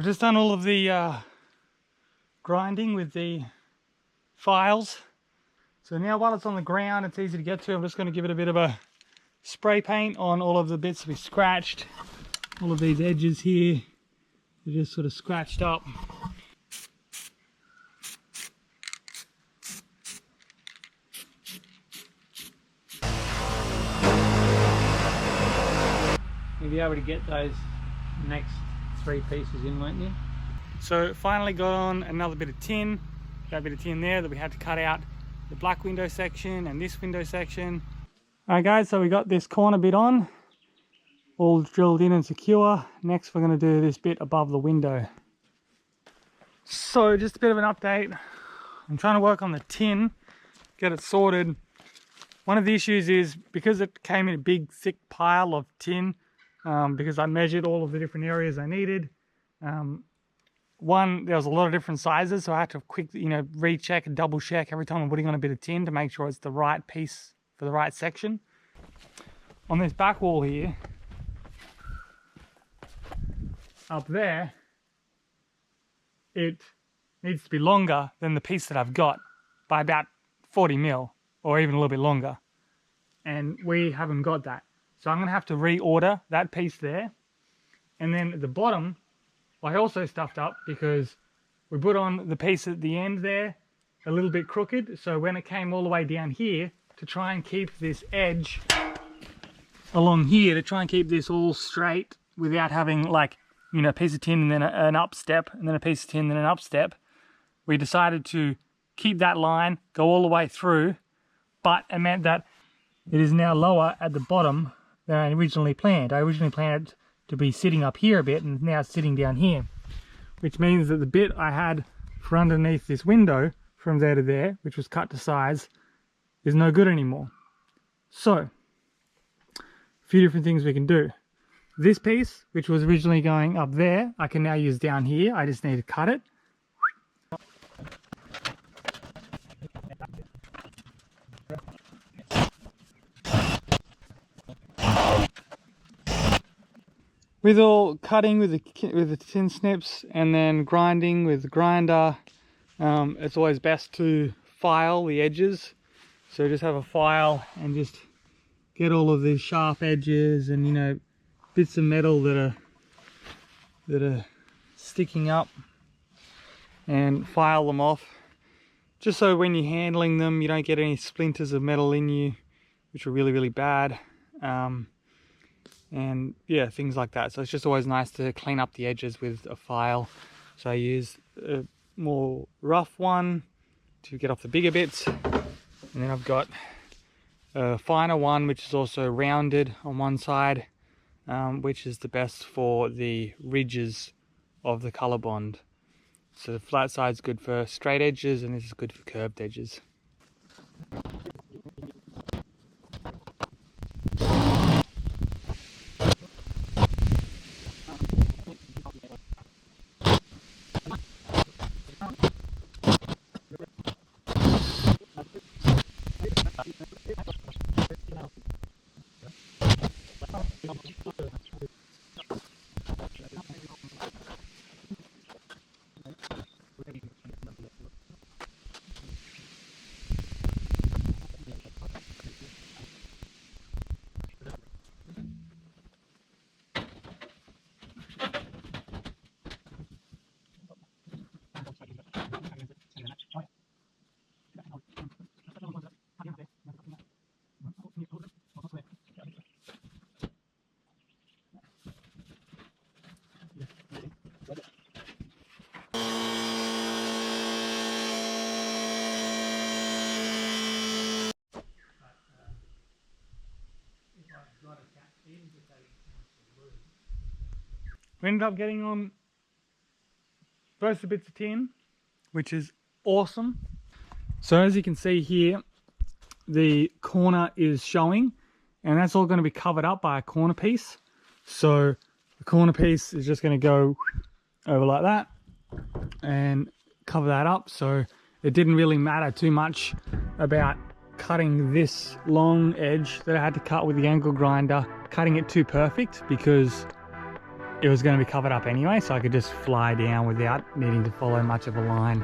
I've just done all of the grinding with the files. So now while it's on the ground, it's easy to get to. I'm just going to give it a bit of a spray paint on all of the bits we scratched. All of these edges here, they're just sort of scratched up. You'll be able to get those next 3 pieces in, won't you? So finally got on another bit of tin. That bit of tin there that we had to cut out the black window section and this window section. Alright guys, so we got this corner bit on, all drilled in and secure. Next we're going to do this bit above the window. So just a bit of an update. I'm trying to work on the tin, get it sorted. One of the issues is because it came in a big thick pile of tin, because I measured all of the different areas I needed. One, there was a lot of different sizes, so I had to quickly, recheck and double check every time I'm putting on a bit of tin to make sure it's the right piece for the right section. On this back wall here, up there, it needs to be longer than the piece that I've got by about 40 mil or even a little bit longer. And we haven't got that. So I'm going to have to reorder that piece there. And then at the bottom, I also stuffed up because we put on the piece at the end there a little bit crooked. So when it came all the way down here to try and keep this edge along here, to try and keep this all straight without having like, a piece of tin and then an up step and then a piece of tin and then an up step, we decided to keep that line, go all the way through, but it meant that it is now lower at the bottom than I originally planned. I originally planned it to be sitting up here a bit, and now it's sitting down here, which means that the bit I had for underneath this window from there to there, which was cut to size, is no good anymore. So a few different things we can do. This piece, which was originally going up there, I can now use down here. I just need to cut it. With all cutting with the tin snips and then grinding with the grinder, it's always best to file the edges. So just have a file and just get all of these sharp edges and bits of metal that are sticking up, and file them off. Just so when you're handling them, you don't get any splinters of metal in you, which are really, really bad. And yeah, things like that. So it's just always nice to clean up the edges with a file. So I use a more rough one to get off the bigger bits, and then I've got a finer one which is also rounded on one side, which is the best for the ridges of the color bond. So the flat side's good for straight edges and this is good for curved edges. We ended up getting on both the bits of tin, which is awesome. So as you can see here, the corner is showing, and that's all going to be covered up by a corner piece. So the corner piece is just going to go over like that and cover that up. So it didn't really matter too much about cutting this long edge that I had to cut with the angle grinder, cutting it too perfect, because it was going to be covered up anyway, so I could just fly down without needing to follow much of a line.